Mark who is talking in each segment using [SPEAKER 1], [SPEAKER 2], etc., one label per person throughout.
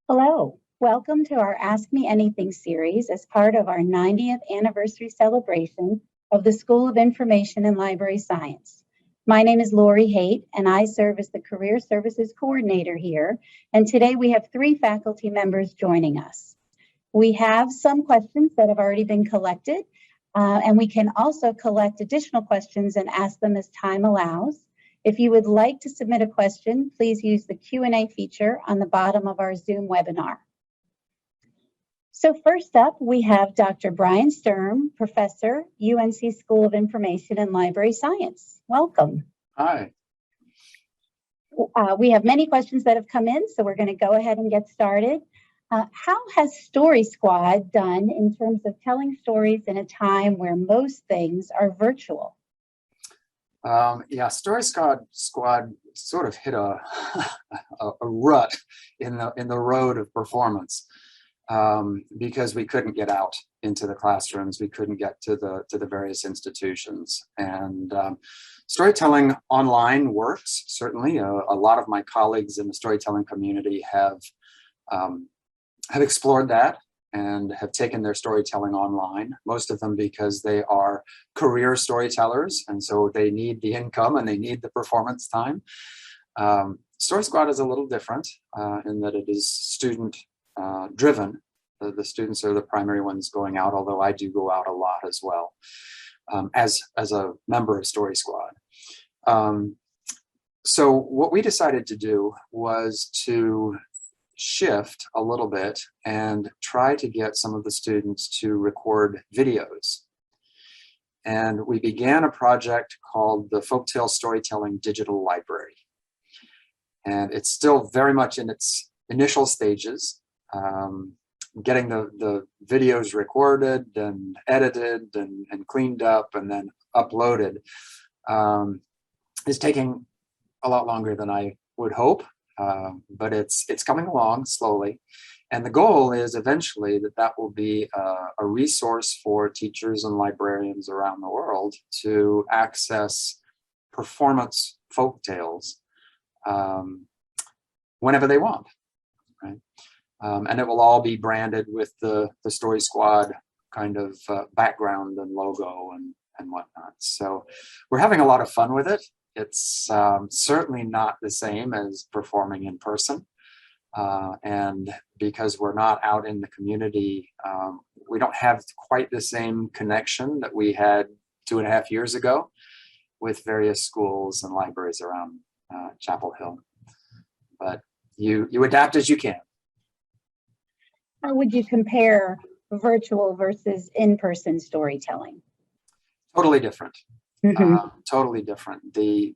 [SPEAKER 1] Hello, welcome to our Ask Me Anything series as part of our 90th anniversary celebration of the School of Information and Library Science. My name is Lori Haight, and I serve as the Career Services Coordinator here, and today we have 3 faculty members joining us. We have some questions that have already been collected, and we can also collect additional questions and ask them as time allows. If you would like to submit a question, please use the Q&A feature on the bottom of our Zoom webinar. So first up, we have Dr. Brian Sturm, Professor, UNC School of Information and Library Science. Welcome.
[SPEAKER 2] Hi.
[SPEAKER 1] We have many questions that have come in, so we're going to go ahead and get started. How has Story Squad done in terms of telling stories in a time where most things are virtual?
[SPEAKER 2] Yeah, Story Squad sort of hit a rut in the road of performance because we couldn't get out into the classrooms, we couldn't get to the various institutions, and storytelling online works. Certainly, a lot of my colleagues in the storytelling community have explored that and have taken their storytelling online, most of them because they are career storytellers, and so they need the income and they need the performance time. Story Squad is a little different in that it is student driven. The students are the primary ones going out, although I do go out a lot as well as a member of Story Squad. So what we decided to do was to shift a little bit and try to get some of the students to record videos. And we began a project called the Folktale Storytelling Digital Library. And it's still very much in its initial stages, getting the videos recorded and edited and cleaned up and then uploaded is taking a lot longer than I would hope. But it's coming along slowly, and the goal is eventually that will be a resource for teachers and librarians around the world to access performance folk tales whenever they want, right? And it will all be branded with the Story Squad kind of background and logo and whatnot. So we're having a lot of fun with it. It's certainly not the same as performing in person. And because we're not out in the community, we don't have quite the same connection that we had 2.5 years ago with various schools and libraries around Chapel Hill. But you adapt as you can.
[SPEAKER 1] How would you compare virtual versus in-person storytelling?
[SPEAKER 2] Totally different.
[SPEAKER 1] Mm-hmm.
[SPEAKER 2] Totally different. The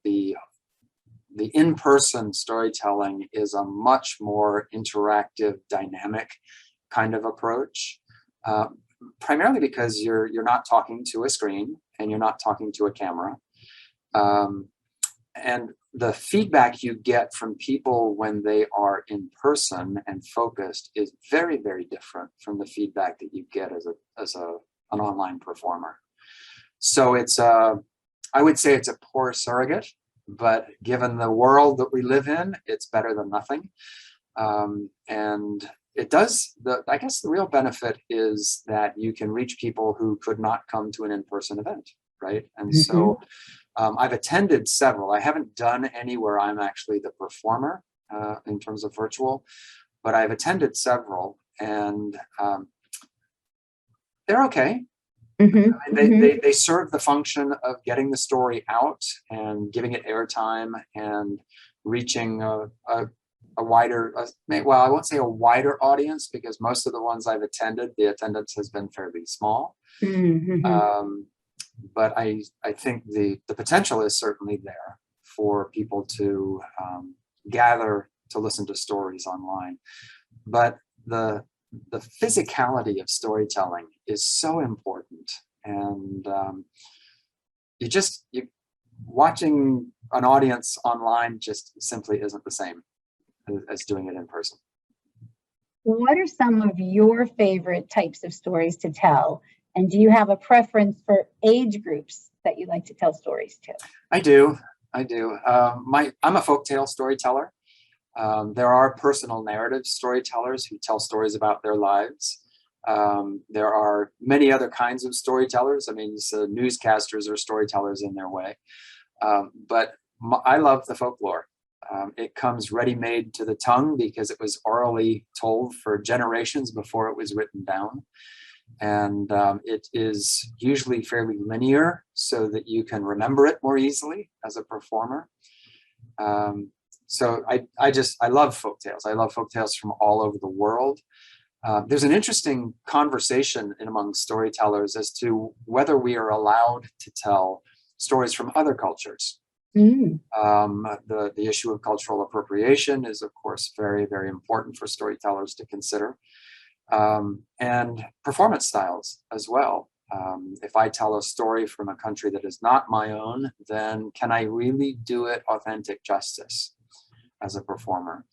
[SPEAKER 2] in-person storytelling is a much more interactive, dynamic kind of approach, primarily because you're not talking to a screen and you're not talking to a camera. And the feedback you get from people when they are in person and focused is very, very different from the feedback that you get as an online performer. So it's I would say it's a poor surrogate, but given the world that we live in, it's better than nothing. And it does, I guess the real benefit is that you can reach people who could not come to an in-person event, right? And so I've attended several. I haven't done any where I'm actually the performer in terms of virtual, but I've attended several, and they're okay. They serve the function of getting the story out and giving it airtime and reaching a wider, well, I won't say a wider audience, because most of the ones I've attended, the attendance has been fairly small. But I think the potential is certainly there for people to gather to listen to stories online. But the physicality of storytelling is so important, and watching an audience online just simply isn't the same as doing it in person.
[SPEAKER 1] What are some of your favorite types of stories to tell, and do you have a preference for age groups that you like to tell stories to?
[SPEAKER 2] I do. I'm a folktale storyteller. There are personal narrative storytellers who tell stories about their lives. There are many other kinds of storytellers. I mean, so newscasters are storytellers in their way. But I love the folklore. It comes ready-made to the tongue because it was orally told for generations before it was written down. And it is usually fairly linear so that you can remember it more easily as a performer. So I love folktales. I love folktales from all over the world. There's an interesting conversation among storytellers as to whether we are allowed to tell stories from other cultures. The issue of cultural appropriation is, of course, very, very important for storytellers to consider. And performance styles as well. If I tell a story from a country that is not my own, then can I really do it authentic justice as a performer?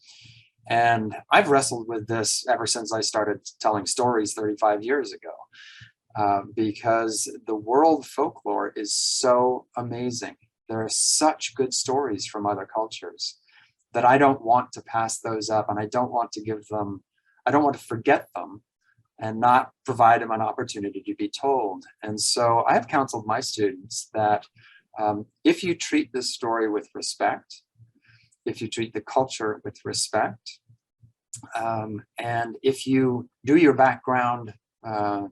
[SPEAKER 2] And I've wrestled with this ever since I started telling stories 35 years ago, because the world folklore is so amazing. There are such good stories from other cultures that I don't want to pass those up, and I don't want to forget them and not provide them an opportunity to be told. And so I've counseled my students that if you treat this story with respect, if you treat the culture with respect, and if you do your background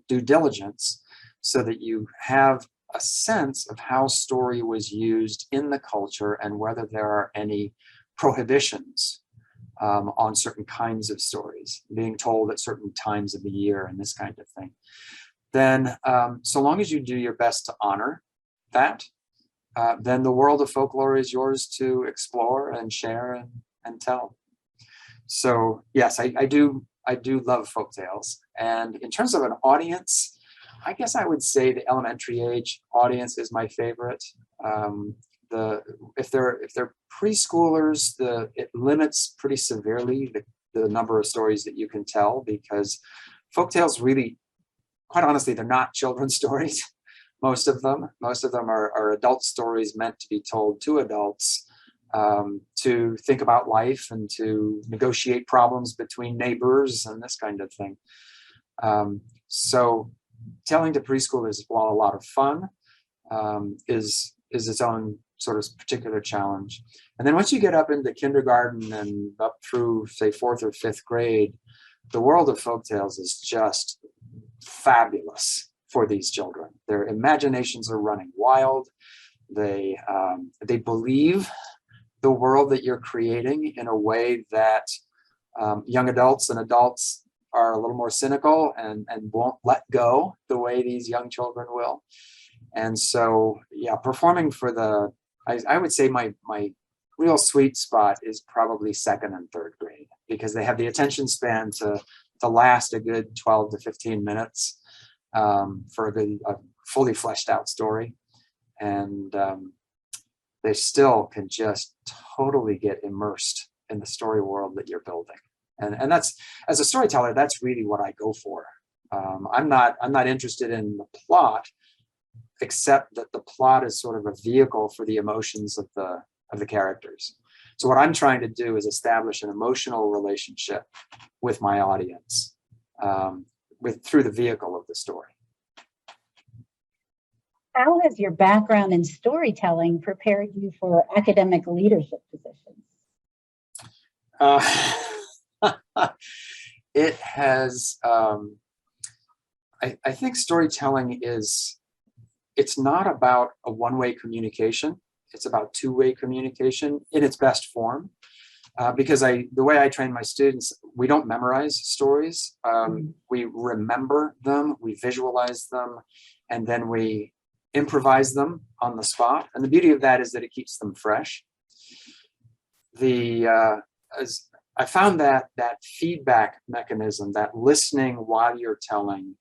[SPEAKER 2] due diligence so that you have a sense of how story was used in the culture and whether there are any prohibitions on certain kinds of stories being told at certain times of the year and this kind of thing, then so long as you do your best to honor that, then the world of folklore is yours to explore and share and tell. So yes, I do love folktales. And in terms of an audience, I guess I would say the elementary age audience is my favorite. If they're preschoolers, it limits pretty severely the number of stories that you can tell, because folktales really, quite honestly, they're not children's stories. Most of them are adult stories meant to be told to adults, to think about life and to negotiate problems between neighbors and this kind of thing. So telling to preschoolers, while a lot of fun, is its own sort of particular challenge. And then once you get up into kindergarten and up through, say, 4th or 5th grade, the world of folktales is just fabulous for these children. Their imaginations are running wild. They believe the world that you're creating in a way that young adults and adults are a little more cynical and won't let go the way these young children will. And so, yeah, performing for I would say my real sweet spot is probably 2nd and 3rd grade, because they have the attention span to last a good 12 to 15 minutes for a fully fleshed out story. And they still can just totally get immersed in the story world that you're building. And that's, as a storyteller, that's really what I go for. I'm not interested in the plot, except that the plot is sort of a vehicle for the emotions of the characters. So what I'm trying to do is establish an emotional relationship with my audience through the vehicle of the story.
[SPEAKER 1] How has your background in storytelling prepared you for academic leadership positions?
[SPEAKER 2] It has, I think storytelling it's not about a one-way communication. It's about two-way communication in its best form. Because the way I train my students, we don't memorize stories. We remember them, we visualize them, and then we improvise them on the spot. And the beauty of that is that it keeps them fresh. As I found that feedback mechanism, that listening while you're telling,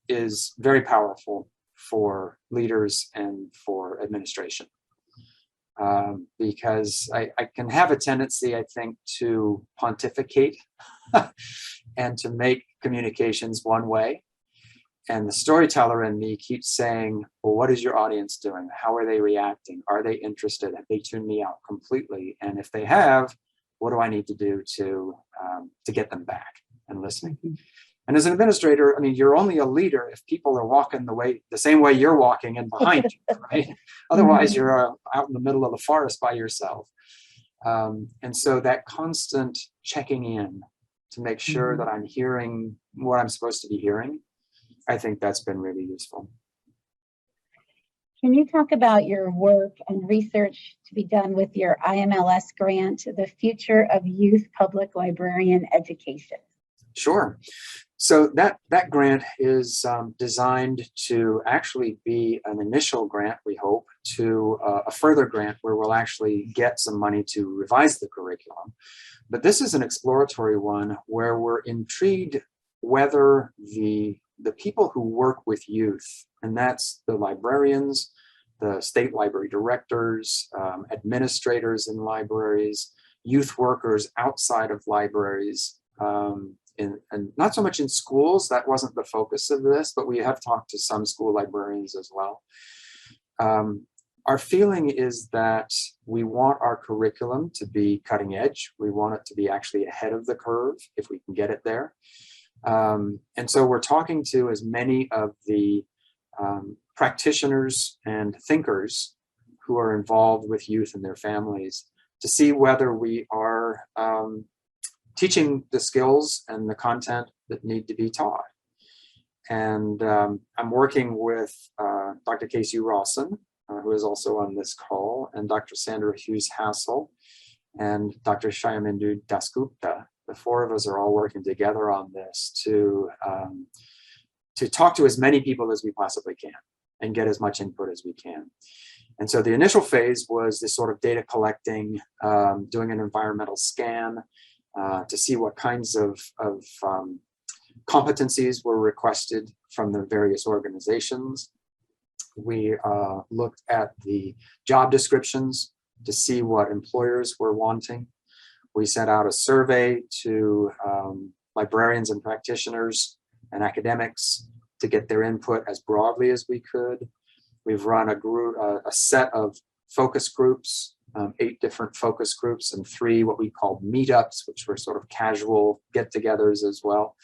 [SPEAKER 2] is very powerful for leaders and for administration. Because I can have a tendency, I think, to pontificate and to make communications one way. And the storyteller in me keeps saying, well, what is your audience doing? How are they reacting? Are they interested? Have they tuned me out completely? And if they have, what do I need to do to get them back and listening? And as an administrator, I mean, you're only a leader if people are walking the same way you're walking and behind you, right? Otherwise, you're out in the middle of the forest by yourself. And so that constant checking in to make sure that I'm hearing what I'm supposed to be hearing, I think that's been really useful.
[SPEAKER 1] Can you talk about your work and research to be done with your IMLS grant, the Future of Youth Public Librarian Education?
[SPEAKER 2] Sure. So that grant is designed to actually be an initial grant, we hope, to a further grant where we'll actually get some money to revise the curriculum. But this is an exploratory one where we're intrigued whether the people who work with youth, and that's the librarians, the state library directors, administrators in libraries, youth workers outside of libraries, and not so much in schools, that wasn't the focus of this, but we have talked to some school librarians as well. Our feeling is that we want our curriculum to be cutting edge. We want it to be actually ahead of the curve if we can get it there. And so we're talking to as many of the practitioners and thinkers who are involved with youth and their families to see whether we are teaching the skills and the content that need to be taught. And I'm working with Dr. Casey Rawson, who is also on this call, and Dr. Sandra Hughes-Hassel, and Dr. Shayamindu Dasgupta. The four of us are all working together on this to talk to as many people as we possibly can and get as much input as we can. And so the initial phase was this sort of data collecting, doing an environmental scan to see what kinds of competencies were requested from the various organizations. We looked at the job descriptions to see what employers were wanting. We sent out a survey to librarians and practitioners and academics to get their input as broadly as we could. We've run a set of focus groups, 8 different focus groups, and 3 what we call meetups, which were sort of casual get-togethers as well.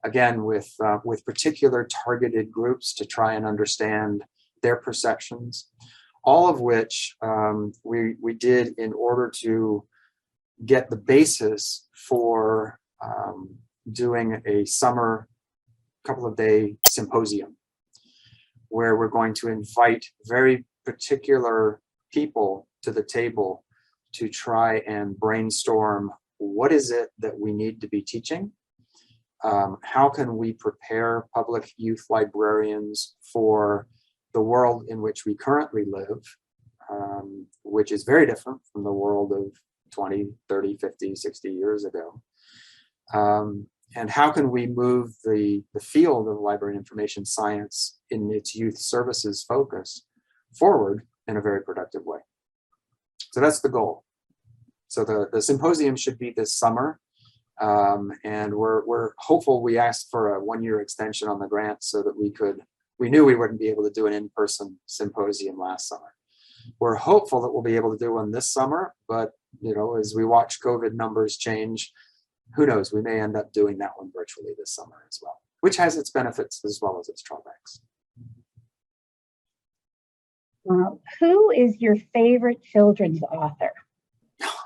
[SPEAKER 2] Again, with particular targeted groups to try and understand their perceptions, all of which we did in order to get the basis for doing a summer couple-of-day symposium where we're going to invite very particular people to the table to try and brainstorm what is it that we need to be teaching. How can we prepare public youth librarians for the world in which we currently live, which is very different from the world of 20, 30, 50, 60 years ago. And how can we move the field of library information science in its youth services focus forward in a very productive way. So that's the goal. So the symposium should be this summer. And we're hopeful. We asked for a 1-year extension on the grant so that we knew we wouldn't be able to do an in-person symposium last summer. We're hopeful that we'll be able to do one this summer, but as we watch COVID numbers change, who knows, we may end up doing that one virtually this summer as well, which has its benefits as well as its drawbacks.
[SPEAKER 1] Who is your favorite children's author?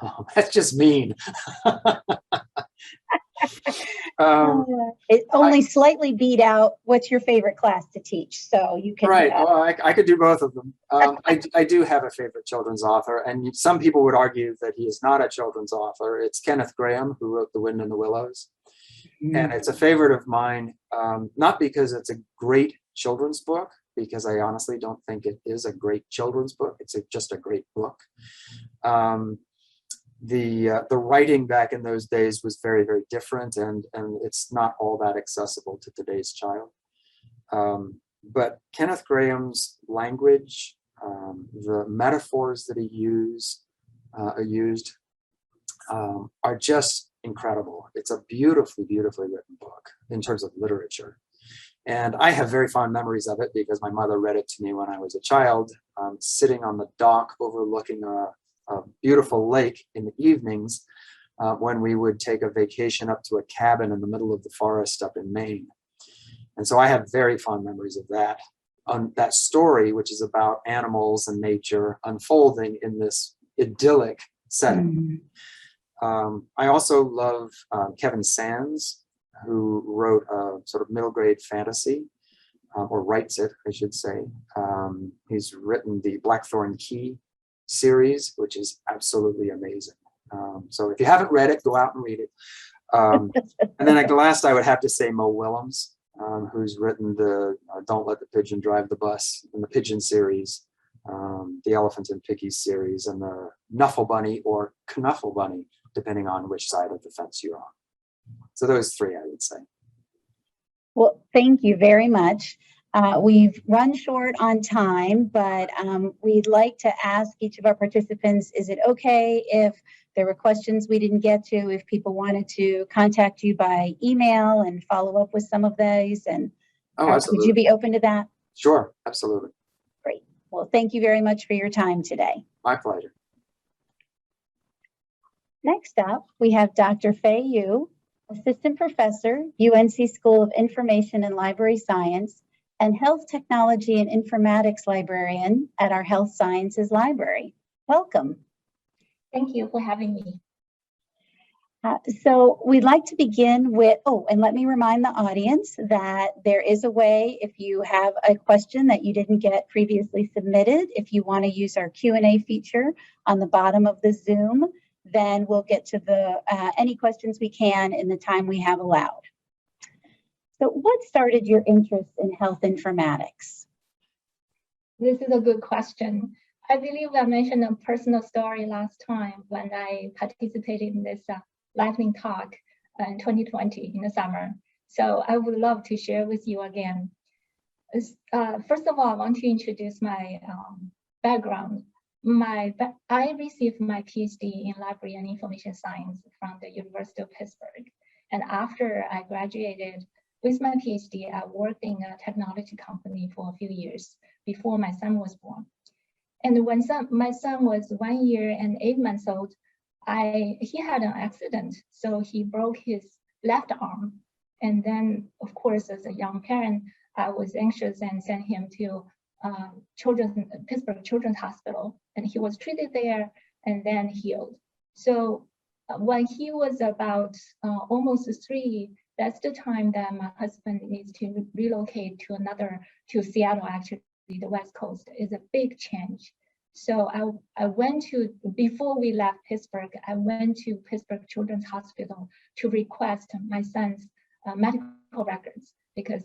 [SPEAKER 2] Oh, that's just mean.
[SPEAKER 1] It only slightly beat out what's your favorite class to teach, so you can.
[SPEAKER 2] Right. Well, I could do both of them. I do have a favorite children's author, and some people would argue that he is not a children's author. It's Kenneth Grahame, who wrote The Wind in the Willows, and it's a favorite of mine, not because it's a great children's book, because I honestly don't think it is a great children's book. It's just a great book. The writing back in those days was very, very different, and it's not all that accessible to today's child. But Kenneth Grahame's language, the metaphors that he used are just incredible. It's a beautifully, beautifully written book in terms of literature. And I have very fond memories of it because my mother read it to me when I was a child, sitting on the dock overlooking a beautiful lake in the evenings, when we would take a vacation up to a cabin in the middle of the forest up in Maine. And so I have very fond memories of that. That story, which is about animals and nature unfolding in this idyllic setting. I also love Kevin Sands, who wrote a sort of middle grade fantasy, or writes it, I should say. He's written the Blackthorn Key series, which is absolutely amazing. So if you haven't read it, go out and read it. And then at last, I would have to say Mo Willems, who's written the Don't Let the Pigeon Drive the Bus and the Pigeon series, the Elephant and Piggies series, and the Knuffle Bunny or Knuffle Bunny, depending on which side of the fence you're on. So those three, I would say.
[SPEAKER 1] Well, thank you very much. We've run short on time, but we'd like to ask each of our participants, is it okay if there were questions we didn't get to, if people wanted to contact you by email and follow up with some of those? And would you be open to that?
[SPEAKER 2] Sure, absolutely.
[SPEAKER 1] Great. Well, thank you very much for your time today.
[SPEAKER 2] My pleasure.
[SPEAKER 1] Next up, we have Dr. Fei Yu, Assistant Professor, UNC School of Information and Library Science, and Health Technology and Informatics Librarian at our Health Sciences Library. Welcome.
[SPEAKER 3] Thank you for having me.
[SPEAKER 1] So we'd like to begin with, and let me remind the audience that there is a way, if you have a question that you didn't get previously submitted, if you want to use our Q&A feature on the bottom of the Zoom, then we'll get to the any questions we can in the time we have allowed. So what started your interest in health informatics?
[SPEAKER 3] This is a good question. I believe I mentioned a personal story last time when I participated in this lightning talk in 2020 in the summer. So I would love to share with you again. First of all, I want to introduce my background. I received my PhD in Library and Information Science from the University of Pittsburgh. And after I graduated with my PhD, I worked in a technology company for a few years before my son was born. And when my son was 1 year and 8 months old, he had an accident. So he broke his left arm. And then, of course, as a young parent, I was anxious and sent him to Pittsburgh Children's Hospital. And he was treated there and then healed. So when he was about almost 3, that's the time that my husband needs to relocate to Seattle, actually, the West Coast. Is a big change. So I went to, before we left Pittsburgh, I went to Pittsburgh Children's Hospital to request my son's medical records because,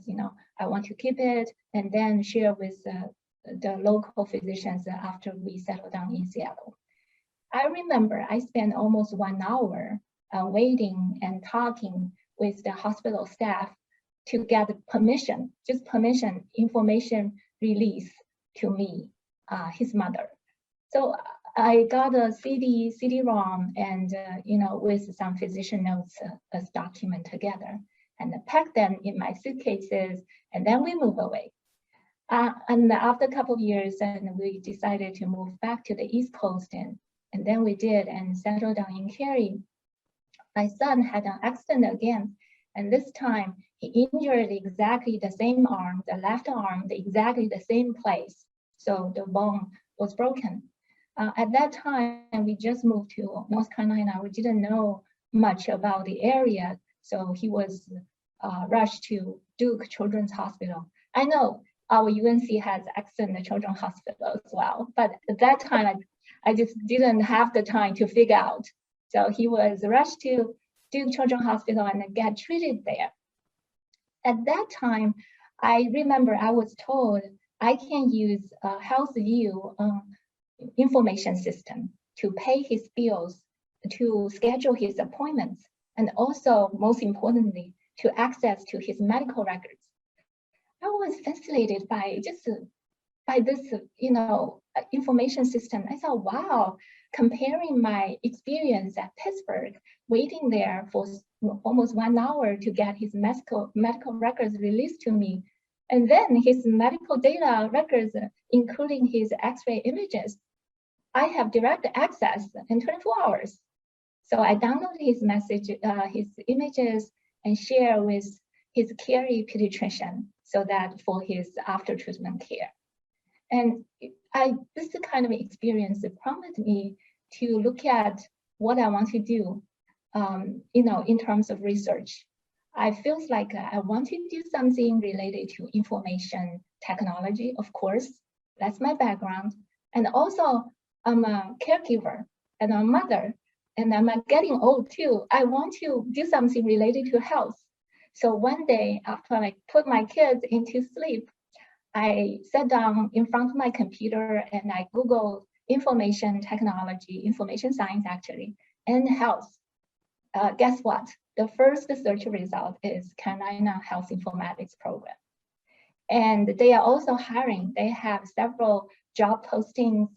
[SPEAKER 3] I want to keep it and then share with the local physicians after we settled down in Seattle. I remember I spent almost 1 hour waiting and talking with the hospital staff to get permission, information release to me, his mother. So I got a CD-ROM and, with some physician notes as document together and packed them in my suitcases, and then we moved away. And after a couple of years, and we decided to move back to the East Coast, and then we did and settled down in Cary. My son had an accident again, and this time he injured exactly the same arm, the left arm, exactly the same place. So the bone was broken. At that time, we just moved to North Carolina. We didn't know much about the area, so he was rushed to Duke Children's Hospital. I know our UNC has excellent children's hospital as well, but at that time, I just didn't have the time to figure out. So he was rushed to Duke Children's Hospital and get treated there. At that time, I remember I was told I can use HealthView information system to pay his bills, to schedule his appointments, and also, most importantly, to access to his medical records. I was fascinated by this, information system. I thought, wow, comparing my experience at Pittsburgh, waiting there for almost 1 hour to get his medical records released to me, and then his medical data records, including his X-ray images, I have direct access in 24 hours. So I downloaded his message, his images, and share with his care pediatrician so that for his after treatment care. And this kind of experience prompted me to look at what I want to do, in terms of research. I feel like I want to do something related to information technology, of course. That's my background. And also, I'm a caregiver and a mother, and I'm getting old too. I want to do something related to health. So one day after I put my kids into sleep, I sat down in front of my computer and I Googled information technology, information science actually, and health. Guess what? The first search result is Carolina Health Informatics Program. And they are also hiring. They have several job postings.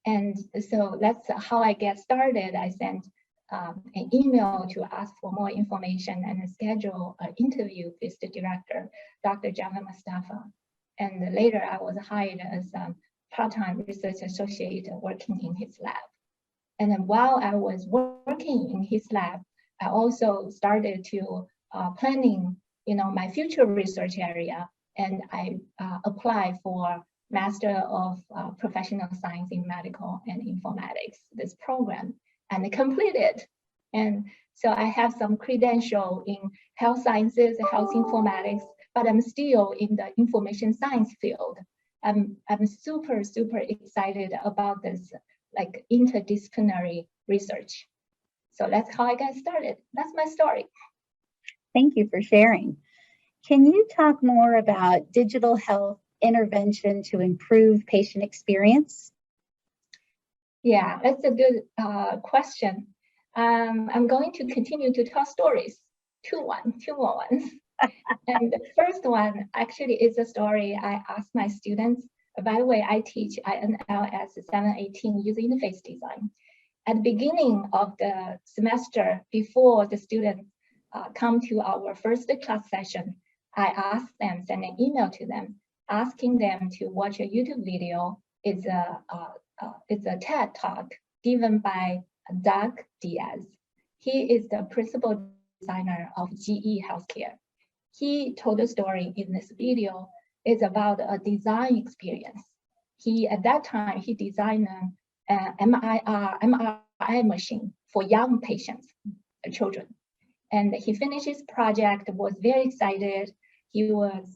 [SPEAKER 3] And so that's how I get started. I sent an email to ask for more information and schedule an interview with the director, Dr. Jamal Mustafa. And later I was hired as a part-time research associate working in his lab. And then while I was working in his lab, I also started to planning, my future research area, and I applied for Master of Professional Science in Medical and Informatics, this program, and I completed. And so I have some credential in health sciences, health informatics, but I'm still in the information science field. I'm super, super excited about this like interdisciplinary research. So that's how I got started. That's my story.
[SPEAKER 1] Thank you for sharing. Can you talk more about digital health intervention to improve patient experience?
[SPEAKER 3] Yeah, that's a good question. I'm going to continue to tell stories, two more ones. And the first one actually is a story I asked my students. By the way, I teach INLS 718 user interface design. At the beginning of the semester, before the students come to our first class session, I asked them, send an email to them, asking them to watch a YouTube video. It's a TED Talk given by Doug Diaz. He is the principal designer of GE Healthcare. He told a story in this video. It's about a design experience. At that time, he designed an MRI machine for young patients, children. And he finished his project, was very excited. He was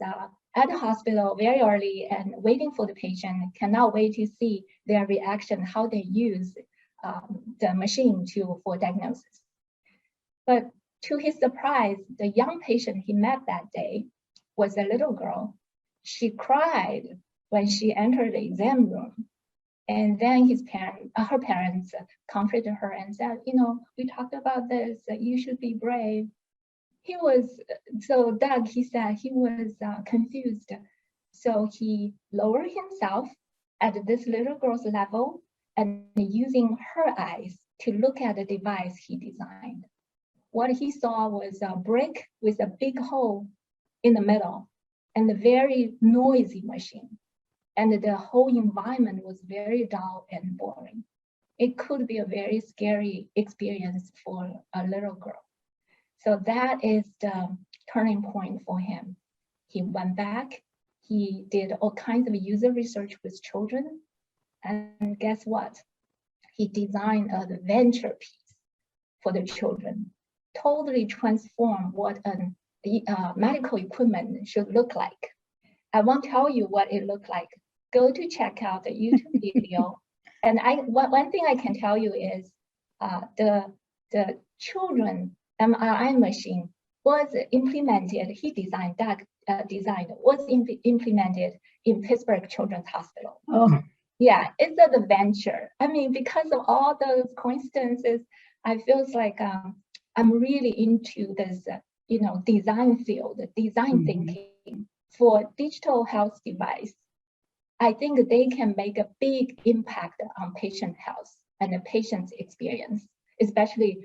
[SPEAKER 3] at the hospital very early and waiting for the patient, cannot wait to see their reaction, how they use the machine for diagnosis. But to his surprise, the young patient he met that day was a little girl. She cried when she entered the exam room. And then her parents comforted her and said, we talked about this, you should be brave. Doug, he said he was confused. So he lowered himself at this little girl's level and using her eyes to look at the device he designed. What he saw was a brick with a big hole in the middle and a very noisy machine. And the whole environment was very dull and boring. It could be a very scary experience for a little girl. So that is the turning point for him. He went back, he did all kinds of user research with children, and guess what? He designed an adventure piece for the children, totally transformed what medical equipment should look like. I won't tell you what it looked like. Go to check out the YouTube video. And one thing I can tell you is the children MRI machine was implemented, he designed, was implemented in Pittsburgh Children's Hospital.
[SPEAKER 1] Oh.
[SPEAKER 3] Yeah, it's an adventure. I mean, because of all those coincidences, I feel like I'm really into this, design field, design thinking for digital health device. I think they can make a big impact on patient health and the patient's experience, especially,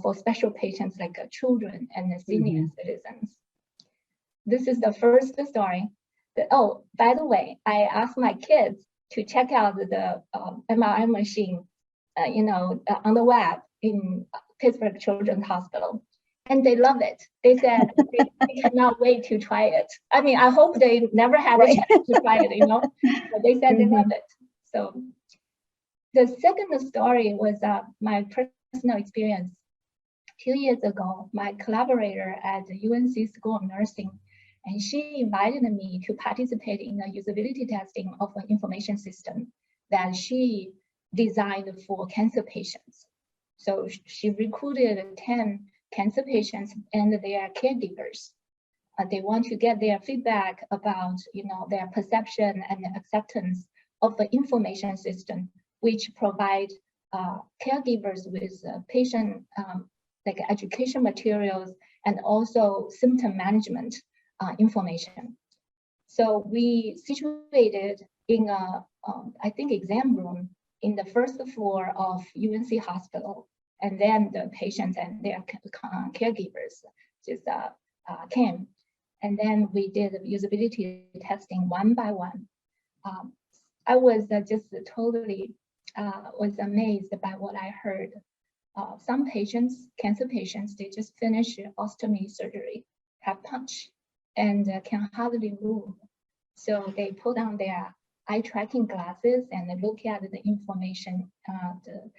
[SPEAKER 3] for special patients like children and senior citizens. This is the first story. By the way, I asked my kids to check out the MRI machine, on the web Pittsburgh Children's Hospital. And they love it. They said they cannot wait to try it. I mean, I hope they never had a chance to try it, but they said they love it. So the second story was my personal experience. 2 years ago, my collaborator at the UNC School of Nursing, and she invited me to participate in a usability testing of an information system that she designed for cancer patients. So she recruited 10 cancer patients and their caregivers. They want to get their feedback about, their perception and acceptance of the information system, which provide caregivers with patient like education materials and also symptom management information. So we situated in a, I think, exam room in the first floor of UNC Hospital, and then the patients and their caregivers just came. And then we did usability testing one by one. I was just totally was amazed by what I heard. Some patients, cancer patients, they just finished ostomy surgery, have punch, and can hardly move. So they put on their eye tracking glasses and look at the information, the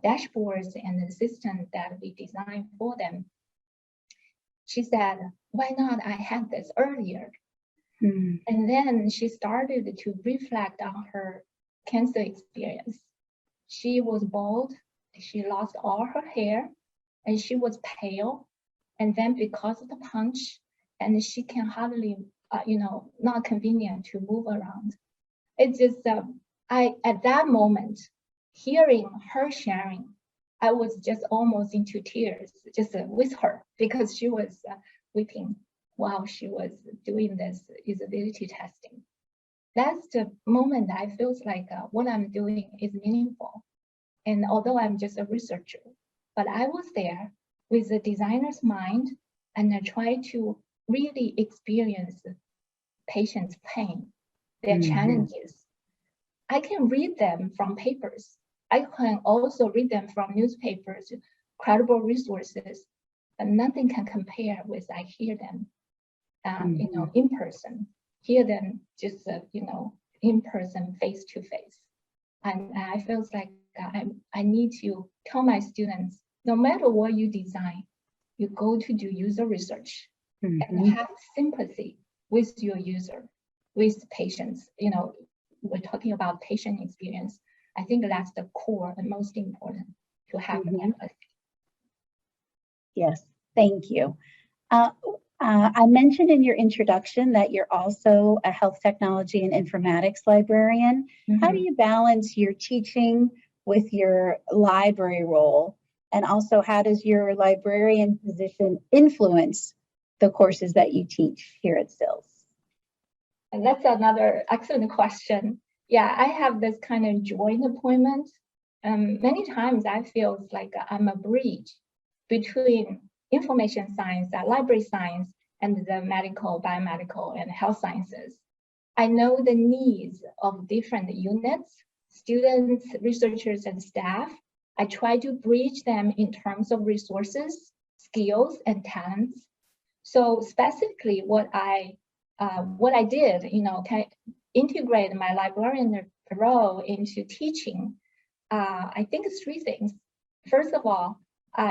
[SPEAKER 3] dashboards and the system that we designed for them. She said, why not I had this earlier? And then she started to reflect on her cancer experience. She was bald, she lost all her hair, and she was pale. And then because of the punch, and she can hardly, not convenient to move around. It's just, at that moment, hearing her sharing, I was just almost into tears, just with her, because she was weeping while she was doing this usability testing. That's the moment I feel like what I'm doing is meaningful. And although I'm just a researcher, but I was there with the designer's mind, and I tried to really experience patients' pain, their challenges. I can read them from papers. I can also read them from newspapers, credible resources, but nothing can compare with I hear them, in person. Hear them just, in person, face to face. And I feel like I need to tell my students, no matter what you design, you go to do user research and have sympathy with your user, with patients. We're talking about patient experience. I think that's the core and most important, to have empathy.
[SPEAKER 1] Yes, thank you. I mentioned in your introduction that you're also a health technology and informatics librarian. How do you balance your teaching with your library role? And also, how does your librarian position influence the courses that you teach here at SILS?
[SPEAKER 3] And that's another excellent question. Yeah, I have this kind of joint appointment. Many times I feel like I'm a bridge between information science, library science, and the medical, biomedical, and health sciences. I know the needs of different units, students, researchers, and staff. I try to bridge them in terms of resources, skills, and talents. So specifically what I did, can integrate my librarian role into teaching. I think it's 3 things. First of all,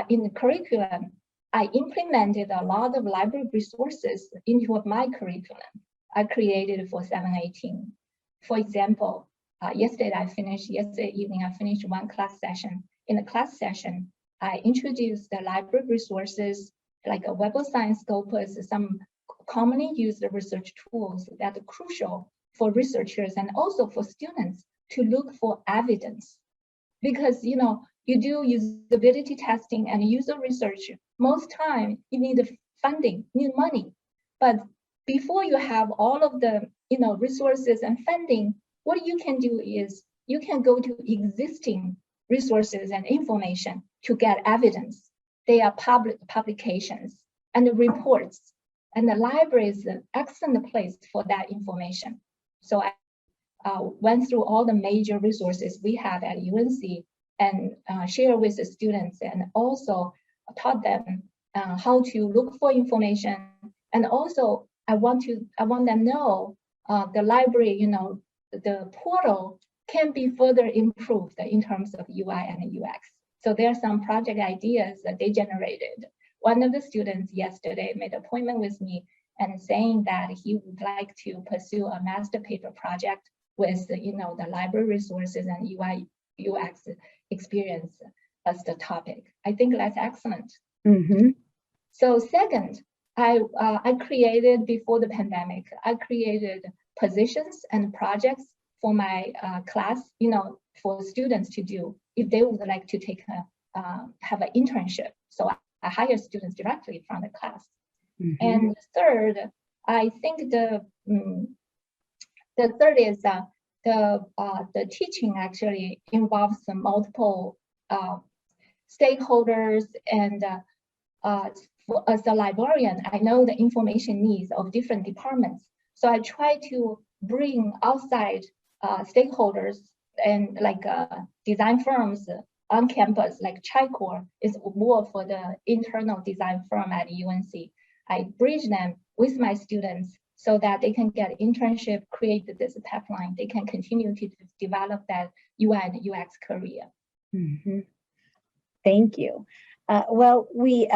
[SPEAKER 3] in the curriculum, I implemented a lot of library resources into my curriculum I created for 718. For example, yesterday evening, I finished one class session. In the class session, I introduced the library resources like a Web of Science Scopus, some commonly used research tools that are crucial for researchers and also for students to look for evidence. Because, you do usability testing and user research, most time you need funding, need money. But before you have all of the, resources and funding, what you can do is you can go to existing resources and information to get evidence. They are public publications and reports, and the library is an excellent place for that information. So I went through all the major resources we have at UNC and share with the students, and also taught them how to look for information. And also I want them to know the library, the portal can be further improved in terms of UI and UX. So there are some project ideas that they generated. One of the students yesterday made an appointment with me and saying that he would like to pursue a master paper project with the library resources and UI UX experience as the topic. I think that's excellent.
[SPEAKER 1] Mm-hmm.
[SPEAKER 3] So second, I created, before the pandemic, I created positions and projects for my class, for students to do if they would like to take have an internship. So I hire students directly from the class. Mm-hmm. And third, I think the third is the teaching actually involves multiple stakeholders, and as a librarian, I know the information needs of different departments. So I try to bring outside stakeholders, and like design firms on campus, like Chi-Core is more for the internal design firm at UNC. I bridge them with my students so that they can get internship, create this pipeline. They can continue to develop that UI and UX career.
[SPEAKER 1] Mm-hmm. Thank you. Well, we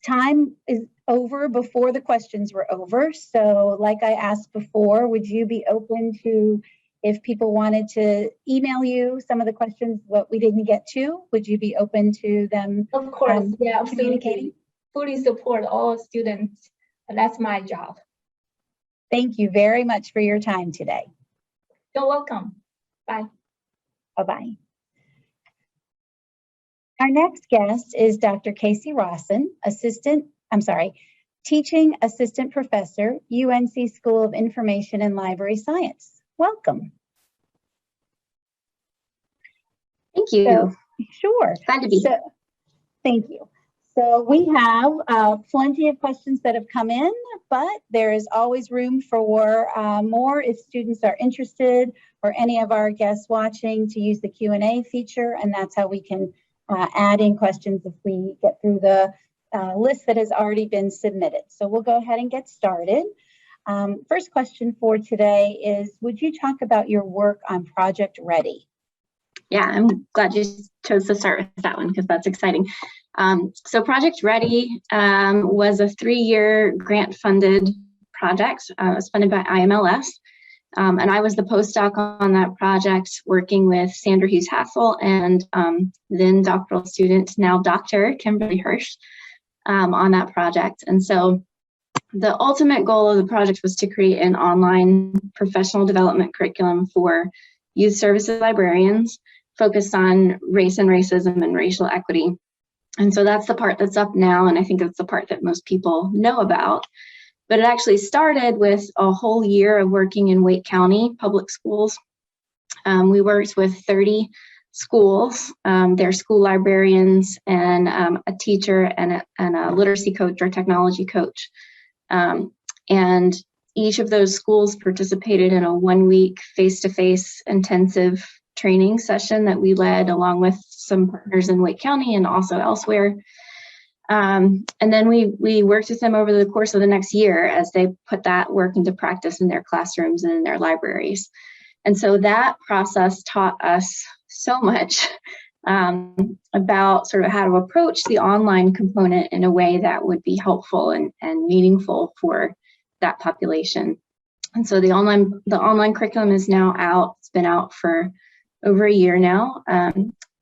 [SPEAKER 1] time is over before the questions were over. So like I asked before, would you be open to, if people wanted to email you some of the questions what we didn't get to, would you be open to them?
[SPEAKER 3] Of course, yeah, absolutely. Fully support all students. That's my job.
[SPEAKER 1] Thank you very much for your time today.
[SPEAKER 3] You're welcome. Bye.
[SPEAKER 1] Bye-bye. Our next guest is Dr. Cassey Rawson, Teaching Assistant Professor, UNC School of Information and Library Science. Welcome.
[SPEAKER 4] Thank you.
[SPEAKER 1] So, sure.
[SPEAKER 4] Glad to be here.
[SPEAKER 1] Thank you. So we have plenty of questions that have come in, but there is always room for more if students are interested, or any of our guests watching, to use the Q&A feature, and that's how we can add in questions if we get through the list that has already been submitted. So we'll go ahead and get started. First question for today is, would you talk about your work on Project Ready?
[SPEAKER 4] Yeah, I'm glad you chose to start with that one because that's exciting. So Project Ready was a 3-year grant-funded project. It was funded by IMLS. And I was the postdoc on that project, working with Sandra Hughes-Hassel and then doctoral student, now Dr. Kimberly Hirsch, on that project. And so the ultimate goal of the project was to create an online professional development curriculum for youth services librarians focused on race and racism and racial equity. And so that's the part that's up now, and I think that's the part that most people know about. But it actually started with a whole year of working in Wake County public schools. We worked with 30 schools, their school librarians, and a teacher and a literacy coach or technology coach. And each of those schools participated in a 1-week face-to-face intensive training session that we led along with some partners in Wake County and also elsewhere. And then we worked with them over the course of the next year as they put that work into practice in their classrooms and in their libraries. And so that process taught us so much about sort of how to approach the online component in a way that would be helpful and meaningful for that population. And so the online curriculum is now out. It's been out for over a year now.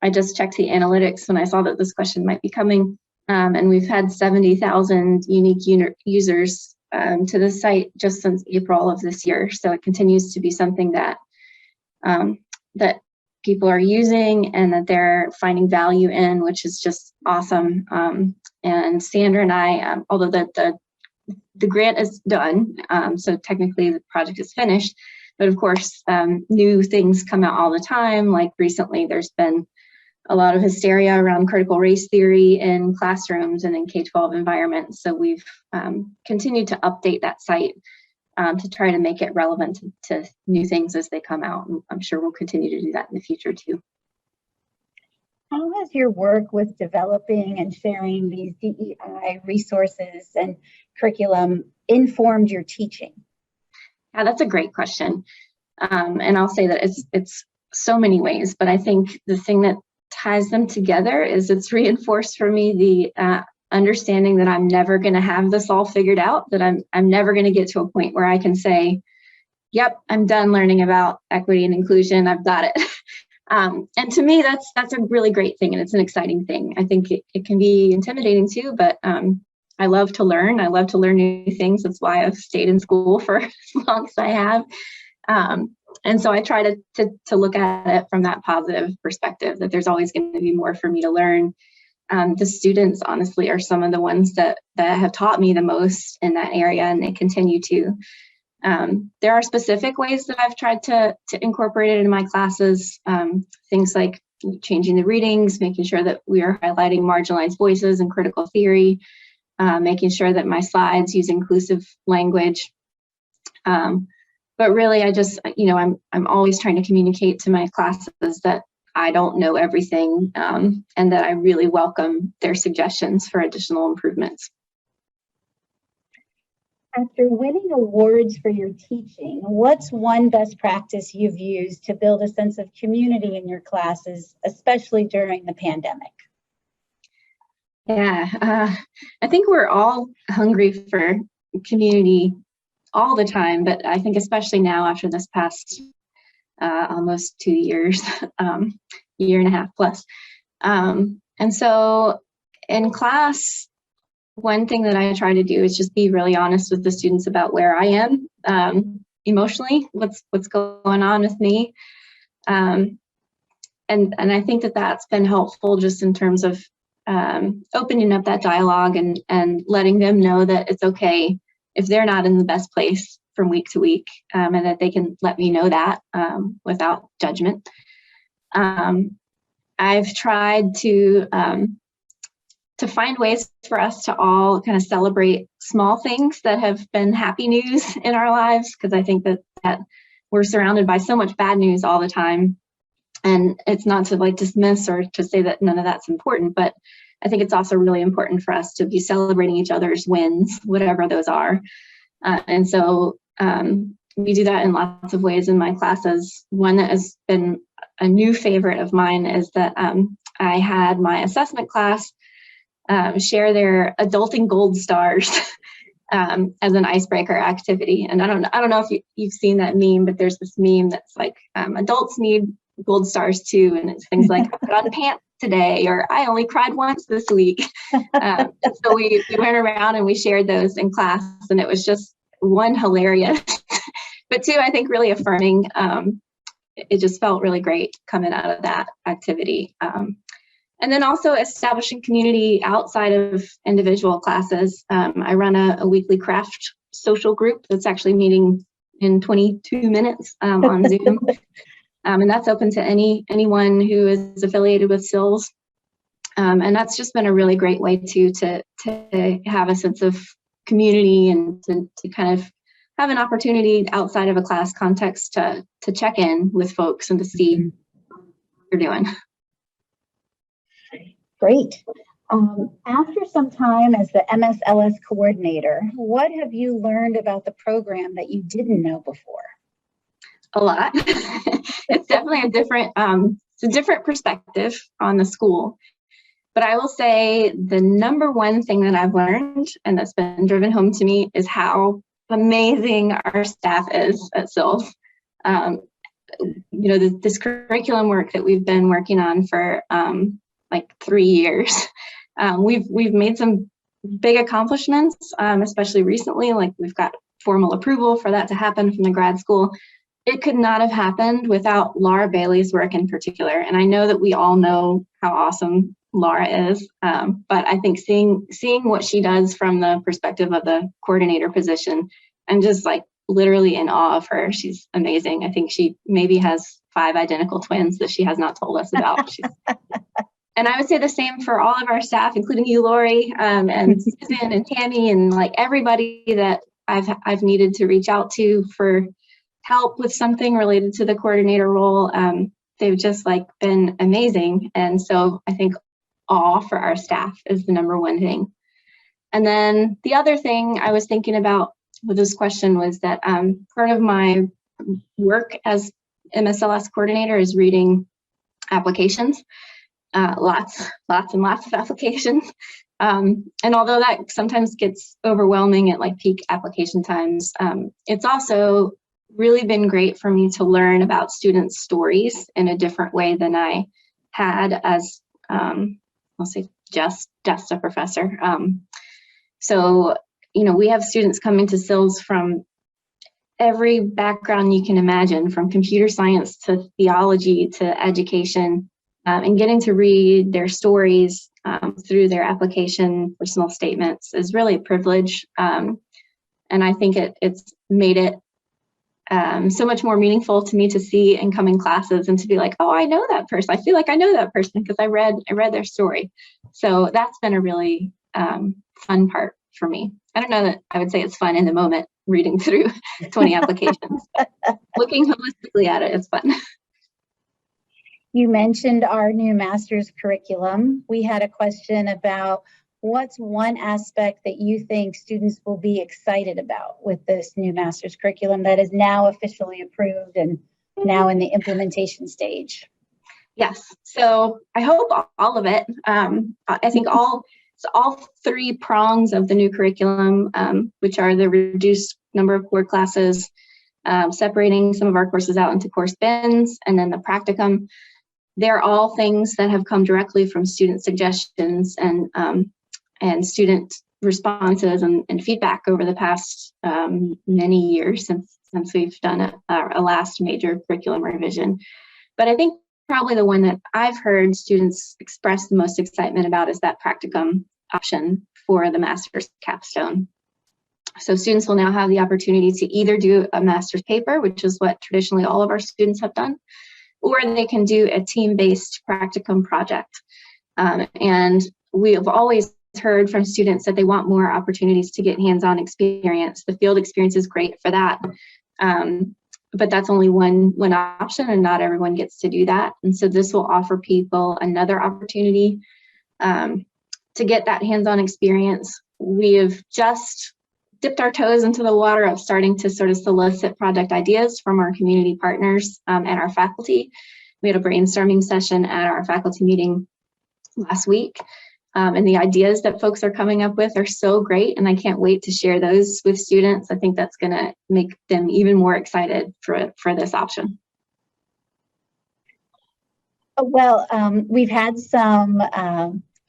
[SPEAKER 4] I just checked the analytics when I saw that this question might be coming. And we've had 70,000 unique users to the site just since April of this year. So it continues to be something that that people are using and that they're finding value in, which is just awesome. And Sandra and I, although the grant is done, so technically the project is finished, but of course, new things come out all the time. Like recently, there's been a lot of hysteria around critical race theory in classrooms and in K-12 environments. So we've continued to update that site to try to make it relevant to new things as they come out. And I'm sure we'll continue to do that in the future too.
[SPEAKER 1] How has your work with developing and sharing these DEI resources and curriculum informed your teaching?
[SPEAKER 4] Yeah, that's a great question. And I'll say that it's so many ways, but I think the thing that ties them together is it's reinforced for me the understanding that I'm never going to have this all figured out, that I'm never going to get to a point where I can say, yep, I'm done learning about equity and inclusion, I've got it. And to me, that's a really great thing, and it's an exciting thing. I think it can be intimidating too, but I love to learn. I love to learn new things. That's why I've stayed in school for as long as I have. And so I try to look at it from that positive perspective, that there's always going to be more for me to learn. The students, honestly, are some of the ones that have taught me the most in that area, and they continue to. There are specific ways that I've tried to incorporate it in my classes, things like changing the readings, making sure that we are highlighting marginalized voices and critical theory, making sure that my slides use inclusive language. But really, I just, I'm always trying to communicate to my classes that I don't know everything, and that I really welcome their suggestions for additional improvements.
[SPEAKER 1] After winning awards for your teaching, what's one best practice you've used to build a sense of community in your classes, especially during the pandemic?
[SPEAKER 4] Yeah, I think we're all hungry for community all the time, but I think especially now after this past almost 2 years, year and a half plus. And so in class, one thing that I try to do is just be really honest with the students about where I am emotionally, what's going on with me. And I think that that's been helpful just in terms of opening up that dialogue and letting them know that it's okay if they're not in the best place from week to week, and that they can let me know that without judgment. I've tried to find ways for us to all kind of celebrate small things that have been happy news in our lives, because I think that we're surrounded by so much bad news all the time. And it's not to like dismiss or to say that none of that's important, but I think it's also really important for us to be celebrating each other's wins, whatever those are. And so we do that in lots of ways in my classes. One that has been a new favorite of mine is that I had my assessment class share their adulting gold stars as an icebreaker activity. And I don't know if you've seen that meme, but there's this meme that's like, adults need gold stars too. And it's things like, I put on pants today, or I only cried once this week. So we went around and we shared those in class, and it was just one, hilarious, but two, I think really affirming. It just felt really great coming out of that activity. And then also establishing community outside of individual classes. I run a weekly craft social group that's actually meeting in 22 minutes on Zoom. And that's open to anyone who is affiliated with SILS. And that's just been a really great way to have a sense of community and to kind of have an opportunity outside of a class context to check in with folks and to see what you're doing.
[SPEAKER 1] Great. After some time as the MSLS coordinator, what have you learned about the program that you didn't know before?
[SPEAKER 4] A lot. It's definitely it's a different perspective on the school. But I will say the number one thing that I've learned, and that's been driven home to me, is how amazing our staff is at SILS. This curriculum work that we've been working on for like 3 years. We've made some big accomplishments, especially recently. Like we've got formal approval for that to happen from the grad school. It could not have happened without Laura Bailey's work in particular. And I know that we all know how awesome Laura is, but I think seeing what she does from the perspective of the coordinator position, I'm just like literally in awe of her. She's amazing. I think she maybe has 5 identical twins that she has not told us about. And I would say the same for all of our staff, including you, Lori, and Susan and Tammy, and like everybody that I've needed to reach out to for help with something related to the coordinator role. they've just like been amazing. And so I think awe for our staff is the number one thing. And then the other thing I was thinking about with this question was that part of my work as MSLS coordinator is reading applications, lots and lots of applications. And although that sometimes gets overwhelming at like peak application times, it's also really been great for me to learn about students' stories in a different way than I had as, I'll say, just a professor. So, you know, we have students coming to SILS from every background you can imagine, from computer science to theology to education, and getting to read their stories through their application personal statements is really a privilege. And I think it's made it so much more meaningful to me to see incoming classes and to be like, oh, I know that person. I feel like I know that person because I read their story. So that's been a really fun part for me. I don't know that I would say it's fun in the moment reading through 20 applications. Looking holistically at it is fun.
[SPEAKER 1] You mentioned our new master's curriculum. We had a question about what's one aspect that you think students will be excited about with this new master's curriculum that is now officially approved and now in the implementation stage?
[SPEAKER 4] Yes, so I hope all of it. I think all three prongs of the new curriculum, which are the reduced number of core classes, separating some of our courses out into course bins, and then the practicum. They're all things that have come directly from student suggestions and student responses and feedback over the past many years since we've done a last major curriculum revision. But I think probably the one that I've heard students express the most excitement about is that practicum option for the master's capstone. So students will now have the opportunity to either do a master's paper, which is what traditionally all of our students have done, or they can do a team-based practicum project. And we have always heard from students that they want more opportunities to get hands-on experience. The field experience is great for that. But that's only one option, and not everyone gets to do that. And so this will offer people another opportunity to get that hands-on experience. We have just dipped our toes into the water of starting to sort of solicit project ideas from our community partners and our faculty. We had a brainstorming session at our faculty meeting last week. And the ideas that folks are coming up with are so great, and I can't wait to share those with students. I think that's going to make them even more excited for this option.
[SPEAKER 1] Well, we've had some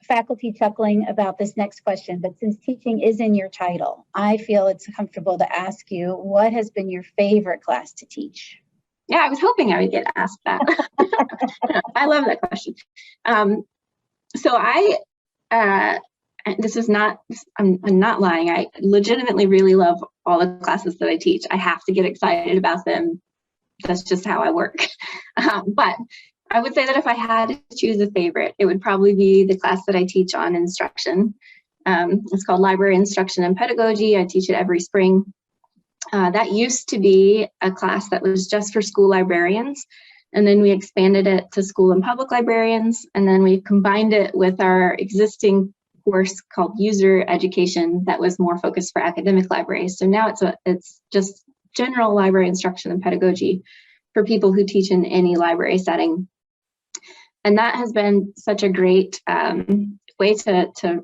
[SPEAKER 1] faculty chuckling about this next question, but since teaching is in your title, I feel it's comfortable to ask you, what has been your favorite class to teach?
[SPEAKER 4] Yeah, I was hoping I would get asked that. I love that question. So this is not, I'm not lying. I legitimately really love all the classes that I teach. I have to get excited about them. That's just how I work. But I would say that if I had to choose a favorite, it would probably be the class that I teach on instruction. It's called Library Instruction and Pedagogy. I teach it every spring. That used to be a class that was just for school librarians. And then we expanded it to school and public librarians. And then we combined it with our existing course called User Education that was more focused for academic libraries. So now it's just general library instruction and pedagogy for people who teach in any library setting. And that has been such a great way to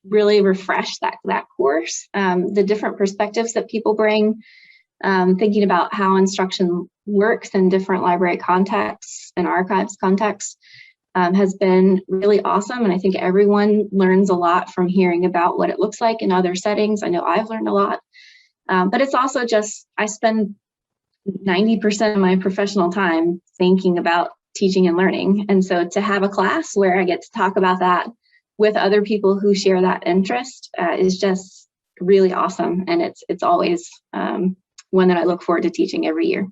[SPEAKER 4] really refresh that course. The different perspectives that people bring, thinking about how instruction works in different library contexts and archives contexts has been really awesome. And I think everyone learns a lot from hearing about what it looks like in other settings. I know I've learned a lot, but it's also just, I spend 90% of my professional time thinking about teaching and learning. And so to have a class where I get to talk about that with other people who share that interest is just really awesome. And it's always one that I look forward to teaching every year.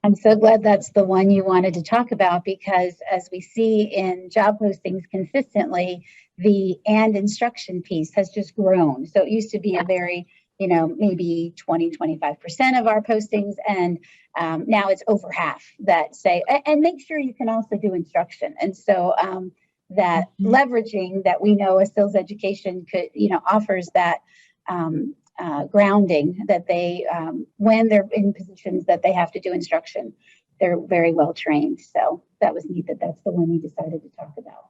[SPEAKER 1] I'm so glad that's the one you wanted to talk about, because as we see in job postings consistently, the and instruction piece has just grown. So it used to be a very maybe 20, 25% of our postings. And now it's over half that say, and make sure you can also do instruction. And so that leveraging that we know a SILS education could, offers that grounding that they, when they're in positions that they have to do instruction, they're very well trained. So that was neat that that's the one we decided to talk about.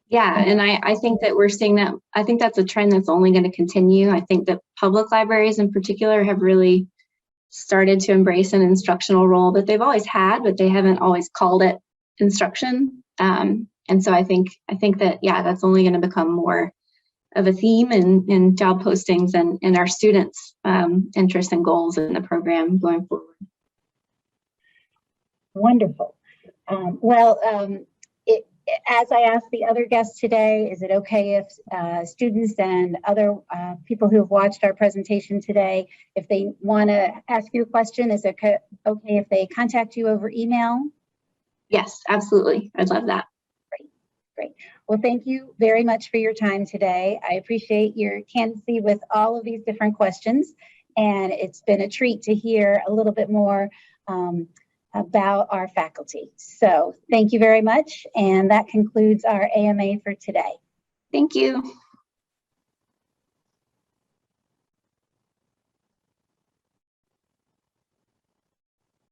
[SPEAKER 4] Yeah, and I think that we're seeing that. I think that's a trend that's only going to continue. I think that public libraries in particular have really started to embrace an instructional role that they've always had, but they haven't always called it instruction. And so I think that, yeah, that's only going to become more of a theme in job postings and our students' interests and goals in the program going forward.
[SPEAKER 1] Wonderful. As I asked the other guests today, is it okay if students and other people who have watched our presentation today, if they want to ask you a question, is it okay if they contact you over email?
[SPEAKER 4] Yes, absolutely. I'd love that.
[SPEAKER 1] Great. Well, thank you very much for your time today. I appreciate your candidacy with all of these different questions, and it's been a treat to hear a little bit more about our faculty. So thank you very much. And that concludes our AMA for today.
[SPEAKER 4] Thank you.